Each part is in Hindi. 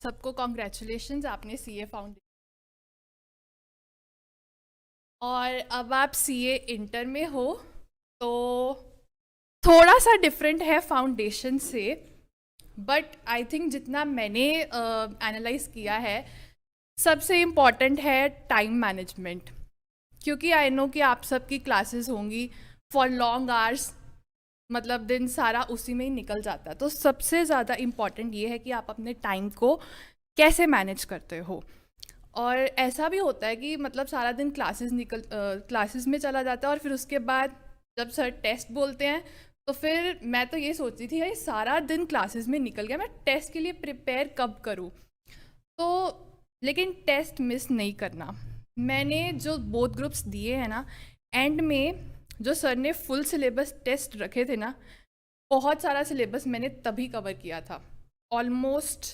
सबको कॉन्ग्रेचुलेशंस, आपने सीए फाउंडेशन और अब आप सीए इंटर में हो, तो थोड़ा सा डिफरेंट है फाउंडेशन से। बट आई थिंक जितना मैंने एनालाइज किया है, सबसे इम्पॉर्टेंट है टाइम मैनेजमेंट। क्योंकि आई नो कि आप सबकी क्लासेस होंगी फॉर लॉन्ग आवर्स, मतलब दिन सारा उसी में ही निकल जाता है। तो सबसे ज़्यादा इम्पॉर्टेंट ये है कि आप अपने टाइम को कैसे मैनेज करते हो। और ऐसा भी होता है कि मतलब सारा दिन क्लासेस में चला जाता है, और फिर उसके बाद जब सर टेस्ट बोलते हैं तो फिर मैं तो ये सोचती थी यार सारा दिन क्लासेस में निकल गया, मैं टेस्ट के लिए प्रिपेयर कब करूँ। तो लेकिन टेस्ट मिस नहीं करना। मैंने जो बोथ ग्रुप्स दिए हैं ना, एंड में जो सर ने फुल सिलेबस टेस्ट रखे थे ना, बहुत सारा सिलेबस मैंने तभी कवर किया था। ऑलमोस्ट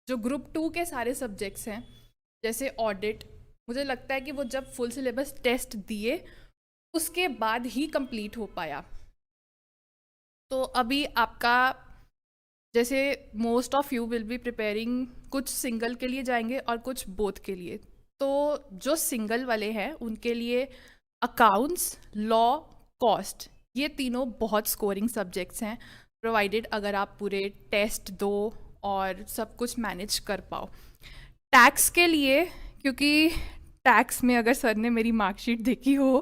जो ग्रुप 2 के सारे सब्जेक्ट्स हैं, जैसे ऑडिट, मुझे लगता है कि वो जब फुल सिलेबस टेस्ट दिए उसके बाद ही कंप्लीट हो पाया। तो अभी आपका जैसे most of you will be preparing, कुछ सिंगल के लिए जाएंगे और कुछ बोथ के लिए। तो जो सिंगल वाले हैं उनके लिए अकाउंट्स, लॉ, कॉस्ट, ये तीनों बहुत स्कोरिंग सब्जेक्ट्स हैं, प्रोवाइडेड अगर आप पूरे टेस्ट दो और सब कुछ मैनेज कर पाओ। टैक्स के लिए, क्योंकि टैक्स में अगर सर ने मेरी मार्कशीट देखी हो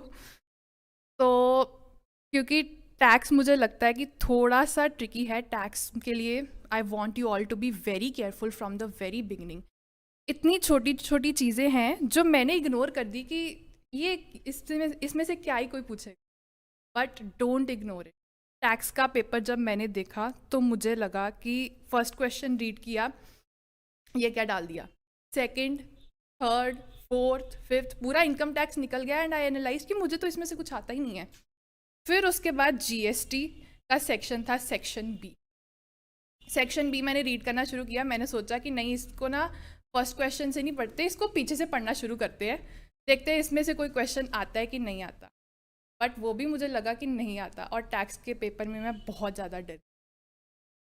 तो, क्योंकि टैक्स मुझे लगता है कि थोड़ा सा ट्रिकी है टैक्स के लिए। I want you all to be very careful from the very beginning. इतनी छोटी छोटी चीज़ें हैं जो मैंने इग्नोर कर दी कि ये इसमें से क्या ही कोई पूछेगा, but don't ignore it. Tax का पेपर जब मैंने देखा तो मुझे लगा कि फर्स्ट क्वेश्चन रीड किया, ये क्या डाल दिया, सेकंड, थर्ड, फोर्थ, फिफ्थ, पूरा इनकम टैक्स निकल गया। एंड आई एनालाइज कि मुझे तो इसमें से कुछ आता ही नहीं है। फिर उसके बाद जीएसटी का सेक्शन था, सेक्शन बी। सेक्शन बी मैंने रीड करना शुरू किया। मैंने सोचा कि नहीं, इसको ना फर्स्ट क्वेश्चन से नहीं पढ़ते, इसको पीछे से पढ़ना शुरू करते हैं, देखते हैं इसमें से कोई क्वेश्चन आता है कि नहीं आता। बट वो भी मुझे लगा कि नहीं आता, और टैक्स के पेपर में मैं बहुत ज़्यादा डर,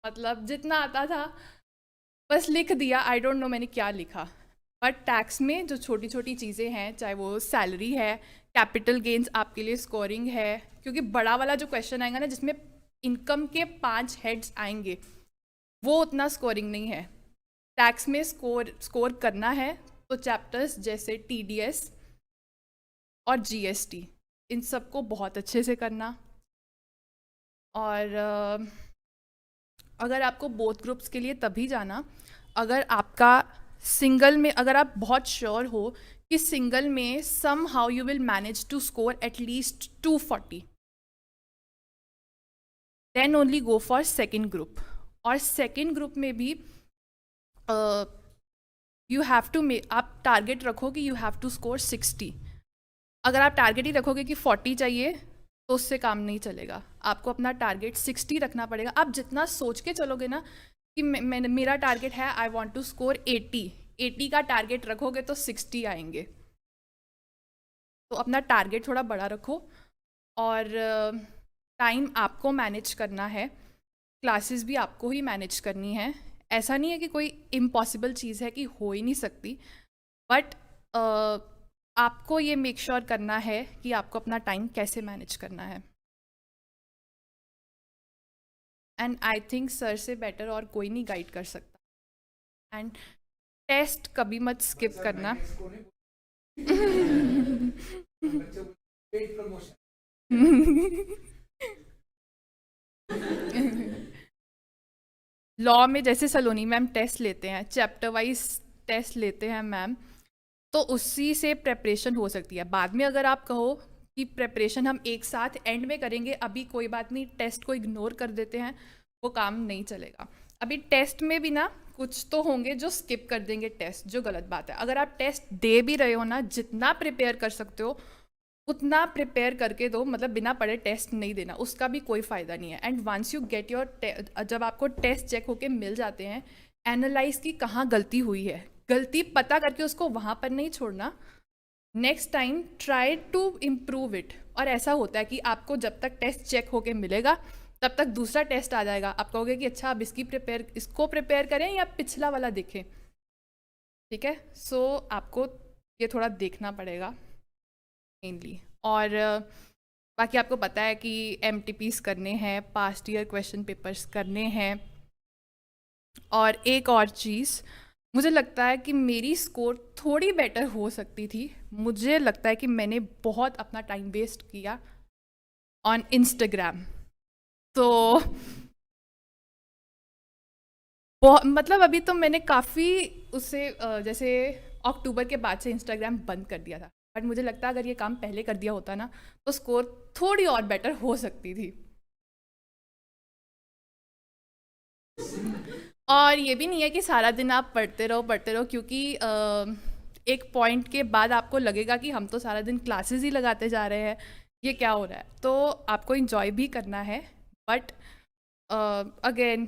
मतलब जितना आता था बस लिख दिया। आई डोंट नो मैंने क्या लिखा। बट टैक्स में जो छोटी छोटी चीज़ें हैं, चाहे वो सैलरी है, कैपिटल गेन्स आपके लिए स्कोरिंग है, क्योंकि बड़ा वाला जो क्वेश्चन आएगा ना जिसमें इनकम के 5 हेड्स आएंगे, वो उतना स्कोरिंग नहीं है। टैक्स में स्कोर करना है तो चैप्टर्स जैसे टीडीएस और जीएसटी, इन सबको बहुत अच्छे से करना। और अगर आपको बोथ ग्रुप्स के लिए तभी जाना अगर आपका सिंगल में, अगर आप बहुत श्योर हो कि सिंगल में somehow you will manage to score at least 240, then only go for second group. और सेकेंड ग्रुप में भी यू हैव टू आप टारगेट रखो कि यू हैव टू स्कोर 60। अगर आप टारगेट ही रखोगे कि 40 चाहिए तो उससे काम नहीं चलेगा। आपको अपना टारगेट 60 रखना पड़ेगा। आप जितना सोच के चलोगे ना कि मेरा टारगेट है आई वांट टू स्कोर 80 का टारगेट रखोगे तो 60 आएंगे। तो अपना टारगेट थोड़ा बड़ा रखो, और टाइम आपको मैनेज करना है, क्लासेस भी आपको ही मैनेज करनी है। ऐसा नहीं है कि कोई इम्पॉसिबल चीज़ है कि हो ही नहीं सकती, बट आपको ये मेक श्योर करना है कि आपको अपना टाइम कैसे मैनेज करना है। एंड आई थिंक सर से बेटर और कोई नहीं गाइड कर सकता। एंड टेस्ट कभी मत स्किप करना। लॉ में जैसे सलोनी मैम टेस्ट लेते हैं, चैप्टर वाइज टेस्ट लेते हैं मैम, तो उसी से प्रेपरेशन हो सकती है। बाद में अगर आप कहो कि प्रेपरेशन हम एक साथ एंड में करेंगे, अभी कोई बात नहीं, टेस्ट को इग्नोर कर देते हैं, वो काम नहीं चलेगा। अभी टेस्ट में भी ना कुछ तो होंगे जो स्किप कर देंगे टेस्ट, जो गलत बात है। अगर आप टेस्ट दे भी रहे हो ना, जितना प्रिपेयर कर सकते हो उतना प्रिपेयर करके दो, मतलब बिना पढ़े टेस्ट नहीं देना, उसका भी कोई फ़ायदा नहीं है। And once you get your, जब आपको टेस्ट चेक होके मिल जाते हैं, एनालाइज की कहाँ गलती हुई है, गलती पता करके उसको वहाँ पर नहीं छोड़ना, next time try to improve it. और ऐसा होता है कि आपको जब तक टेस्ट चेक होके मिलेगा तब तक दूसरा टेस्ट आ जाएगा, आप कहोगे कि अच्छा अब इसको प्रिपेयर करें या पिछला वाला देखें। ठीक है, सो आपको ये थोड़ा देखना पड़ेगा मेनली। और बाकी आपको पता है कि एमटीपीस करने हैं, पास्ट ईयर क्वेश्चन पेपर्स करने हैं। और एक और चीज़, मुझे लगता है कि मेरी स्कोर थोड़ी बेटर हो सकती थी। मुझे लगता है कि मैंने बहुत अपना टाइम वेस्ट किया ऑन इंस्टाग्राम। तो मतलब अभी तो मैंने काफ़ी उससे जैसे अक्टूबर के बाद से इंस्टाग्राम बंद कर दिया था, बट मुझे लगता है अगर ये काम पहले कर दिया होता ना तो स्कोर थोड़ी और बेटर हो सकती थी। और ये भी नहीं है कि सारा दिन आप पढ़ते रहो, क्योंकि एक पॉइंट के बाद आपको लगेगा कि हम तो सारा दिन क्लासेस ही लगाते जा रहे हैं, ये क्या हो रहा है। तो आपको इंजॉय भी करना है, बट अगेन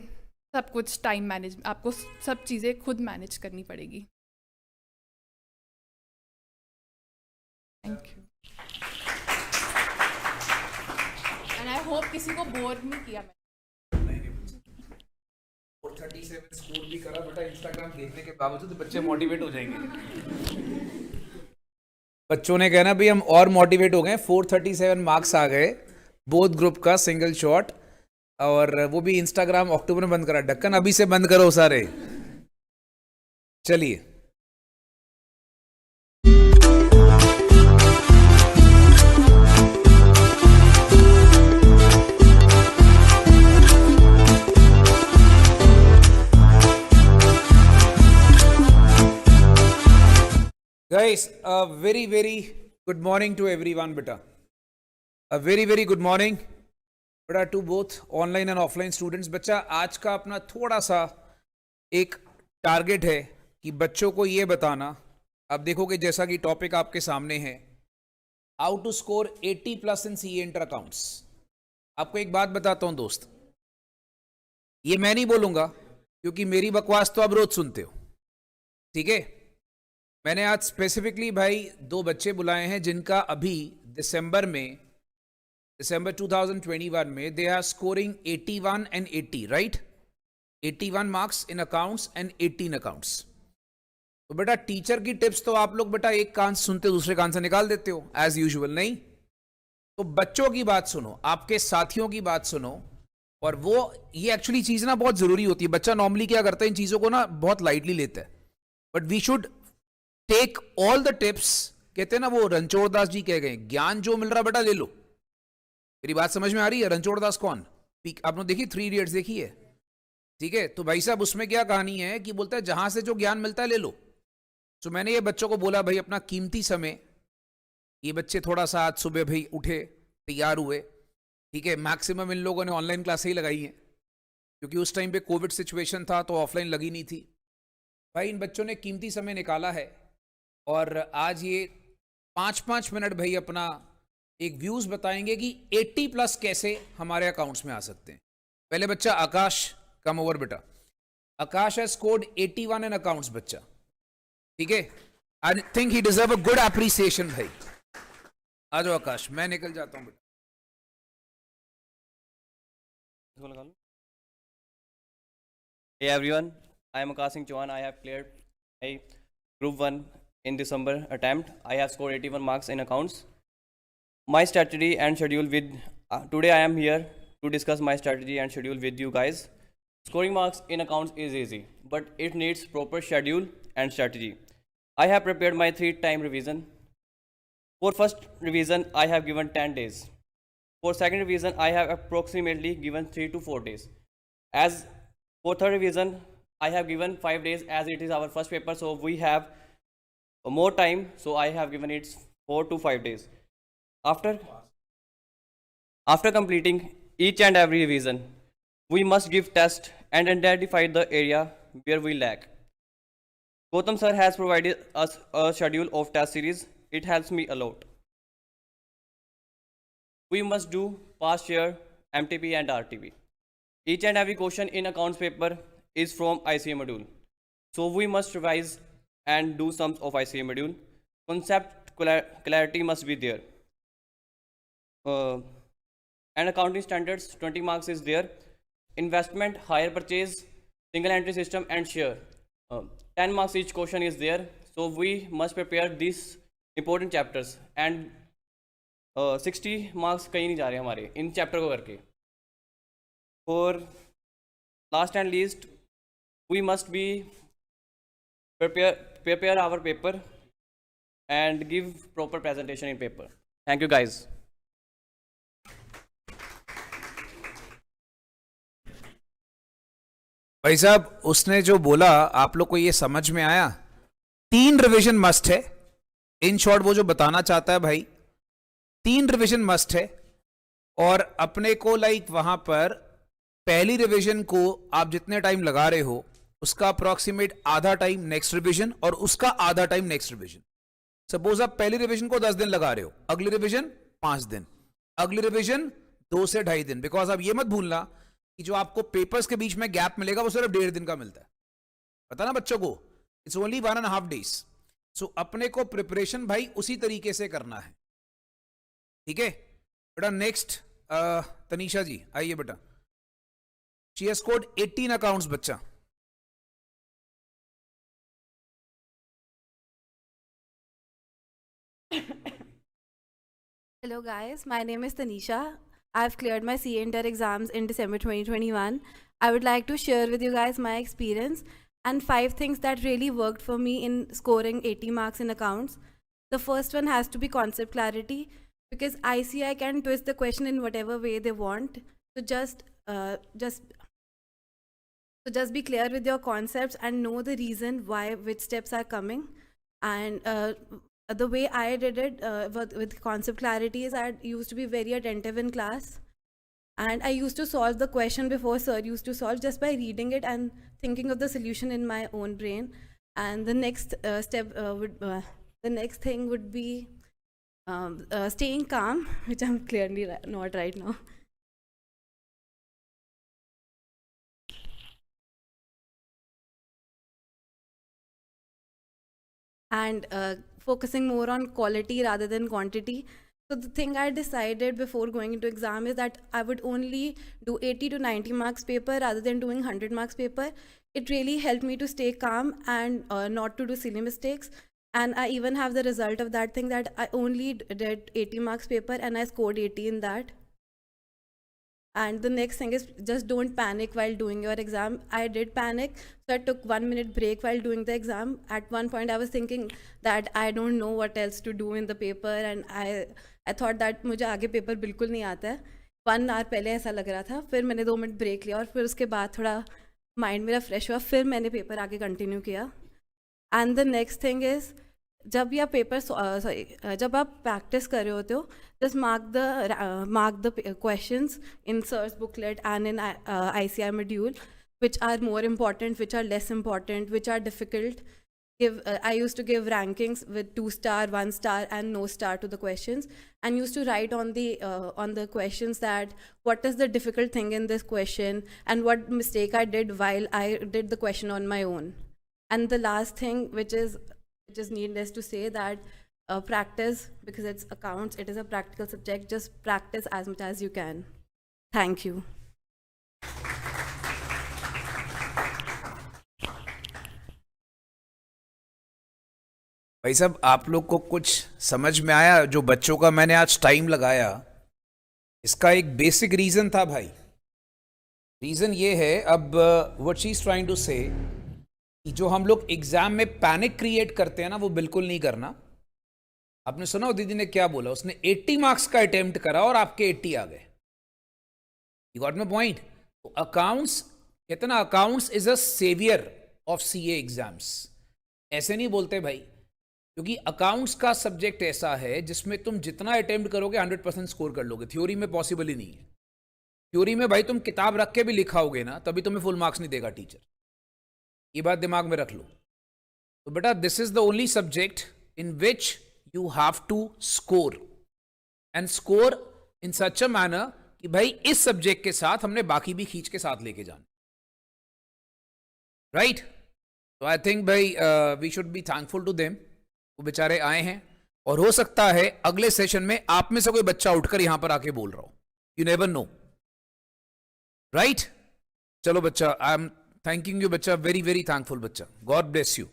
सब कुछ टाइम मैनेज, आपको सब चीज़ें खुद मैनेज करनी पड़ेगी। Thank you, and I hope किसी को बोर नहीं किया मैं। 37 स्कोर भी करा बेटा, इंस्टाग्राम देखने के बावजूद बच्चे मोटिवेट हो जाएंगे। बच्चों ने कहना भाई हम और मोटिवेट हो गए, 437 मार्क्स आ गए बोथ ग्रुप का सिंगल शॉट, और वो भी इंस्टाग्राम अक्टूबर में बंद करा। ढक्कन अभी से बंद करो सारे। चलिए, guys, a very good morning to everyone beta. A very good morning beta to both online and offline students. बच्चा आज का अपना थोड़ा सा एक टारगेट है कि बच्चों को ये बताना, अब देखोगे जैसा कि टॉपिक आपके सामने है, how to score 80+ in CA inter accounts. आपको एक बात बताता हूं दोस्त, ये मैं नहीं बोलूंगा क्योंकि मेरी बकवास तो आप रोज सुनते हो, ठीक है। मैंने आज स्पेसिफिकली भाई 2 बच्चे बुलाए हैं जिनका अभी दिसंबर 2021 में they are scoring 81 and 80, right. 81 marks in accounts and 18 accounts. तो बेटा टीचर की टिप्स तो आप लोग बेटा एक कान से सुनते दूसरे कान से निकाल देते हो एज यूजुअल, नहीं। तो बच्चों की बात सुनो, आपके साथियों की बात सुनो, और वो ये एक्चुअली चीज ना बहुत जरूरी होती है। बच्चा नॉर्मली क्या करता है, इन चीजों को ना बहुत लाइटली लेता है, but we should take all the tips. कहते हैं ना वो रणछोड़ दास जी कह गए, ज्ञान जो मिल रहा बेटा ले लो। मेरी बात समझ में आ रही है? रणछोड़ दास कौन, आपने देखी 3 इडियट्स देखी है, ठीक है। तो भाई साहब उसमें क्या कहानी है कि बोलता है जहां से जो ज्ञान मिलता है ले लो। तो मैंने ये बच्चों को बोला भाई अपना कीमती समय, ये बच्चे थोड़ा सा आज सुबह भाई उठे, तैयार हुए, ठीक है। मैक्सिमम इन लोगों ने ऑनलाइन क्लासें ही लगाई हैं क्योंकि उस टाइम पे कोविड सिचुएशन था तो ऑफलाइन लगी नहीं थी। भाई इन बच्चों ने कीमती समय निकाला है और आज ये 5-5 मिनट भाई अपना एक व्यूज बताएंगे कि 80+ कैसे हमारे अकाउंट्स में आ सकते हैं। पहले बच्चा आकाश, कम ओवर बेटा। आकाश हैज स्कोर्ड 81 इन अकाउंट्स बच्चा, ठीक है। I think he deserve a good appreciation भाई। आ जाओ आकाश, मैं निकल जाता हूं बेटा। Hey everyone, I am Akash Singh Chauhan. I have cleared a Group 1 in December attempt. I have scored 81 marks in accounts. My strategy and schedule with today I am here to discuss my strategy and schedule with you guys. Scoring marks in accounts is easy, but it needs proper schedule and strategy. I have prepared my 3-time revision. For first revision, I have given 10 days. For second revision, I have approximately given 3 to 4 days. As for third revision, I have given 5 days as it is our first paper, so we have more time, so I have given it 4 to 5 days. After completing each and every revision, we must give test and identify the area where we lack. Gautam sir has provided us a schedule of test series. It helps me a lot. We must do past year, MTP and RTP. Each and every question in accounts paper is from ICA module. So we must revise and do sums of ICA module. Concept clarity must be there. And accounting standards, 20 marks is there. Investment, hire purchase, single entry system and share. 10 marks each question is there, so we must prepare these important chapters, and 60 marks कहीं नहीं जा रहे हमारे इन चैप्टर को करके. For last and least, we must be prepare our paper and give proper presentation in paper. Thank you guys. भाई साहब उसने जो बोला आप लोग को ये समझ में आया? 3 रिवीजन मस्ट है. इन शॉर्ट वो जो बताना चाहता है भाई, 3 रिवीजन मस्ट है. और अपने को लाइक वहां पर पहली रिवीजन को आप जितने टाइम लगा रहे हो उसका अप्रोक्सीमेट आधा टाइम नेक्स्ट रिवीजन और उसका आधा टाइम नेक्स्ट रिवीजन. सपोज आप पहली रिवीजन को 10 दिन लगा रहे हो, अगली रिवीजन 5 दिन, अगली रिवीजन 2 से 2.5 दिन. बिकॉज आप ये मत भूलना कि जो आपको पेपर्स के बीच में गैप मिलेगा वो सिर्फ 1.5 दिन का मिलता है. पता ना बच्चों को, इट्स ओनली 1.5 days. सो अपने को प्रिपरेशन भाई उसी तरीके से करना है. ठीक है बेटा. नेक्स्ट तनीषा जी आइए बेटा. शी हैज स्कोर्ड 18 अकाउंट्स बच्चा. Hello guys, my name is Tanisha. I've cleared my CA Inter exams in December 2021. I would like to share with you guys my experience and 5 things that really worked for me in scoring 80 marks in accounts. The first one has to be concept clarity, because ICI can twist the question in whatever way they want. So just be clear with your concepts and know the reason why which steps are coming. And the way I did it with concept clarity is I used to be very attentive in class, and I used to solve the question before sir used to solve, just by reading it and thinking of the solution in my own brain. And the next the next thing would be staying calm, which I'm clearly not right now. And focusing more on quality rather than quantity. So the thing I decided before going into exam is that I would only do 80 to 90 marks paper rather than doing 100 marks paper. It really helped me to stay calm and not to do silly mistakes. And I even have the result of that thing, that I only did 80 marks paper and I scored 80 in that. And the next thing is just don't panic while doing your exam. I did panic, so I took 1 minute break while doing the exam. At one point I was thinking that I don't know what else to do in the paper, and I thought that मुझे आगे पेपर बिल्कुल नहीं आता है. 1 hour पहले ऐसा लग रहा था. फिर मैंने 2 मिनट ब्रेक लिया और फिर उसके बाद थोड़ा माइंड मेरा फ्रेश हुआ. फिर मैंने पेपर आगे कंटिन्यू किया. And the next thing is, जब भी आप पेपर जब आप प्रैक्टिस कर रहे होते हो, just mark the questions in sir's booklet and in ICI module, which are more important, which are less important, which are difficult. I used to give rankings with 2 star, 1 star and no star to the questions, and used to write on the questions that what is the difficult thing in this question and what mistake I did while I did the question on my own. And the last thing, which is needless to say, that practice, because it's accounts, it is a practical subject. Just practice as much as you can. Thank you. भाई साहब आप लोग को कुछ समझ में आया? जो बच्चों का मैंने आज टाइम लगाया, इसका एक बेसिक रीजन था भाई. रीजन ये है, अब what she is trying to say, कि जो हम लोग एग्जाम में पैनिक क्रिएट करते हैं ना, वो बिल्कुल नहीं करना. आपने सुना हो दीदी ने क्या बोला? उसने 80 मार्क्स का अटेम्प्ट करा और आपके 80 आ गए. You got my point? तो अकाउंट्स, कहते ना, accounts is a saviour of CA exams. ऐसे नहीं बोलते भाई, क्योंकि अकाउंट्स का सब्जेक्ट ऐसा है जिसमें तुम जितना अटेम्प्ट करोगे 100% स्कोर कर लोगे. थ्योरी में पॉसिबल ही नहीं है. थ्योरी में भाई तुम किताब रख के भी लिखाओगे ना, तभी तुम्हें फुल मार्क्स नहीं देगा टीचर. ये बात दिमाग में रख लो. तो बेटा, this is the only subject in which you have to score, and score in such a manner कि भाई इस सब्जेक्ट के साथ हमने बाकी भी खींच के साथ लेके जाना. राइट? तो आई थिंक भाई we should be thankful to them. वो बेचारे आए हैं, और हो सकता है अगले सेशन में आप में से कोई बच्चा उठकर यहां पर आके बोल रहा हो. You never know. राइट? चलो बच्चा, आई एम थैंकिंग यू बच्चा, वेरी वेरी थैंकफुल बच्चा, गॉड ब्लेस यू.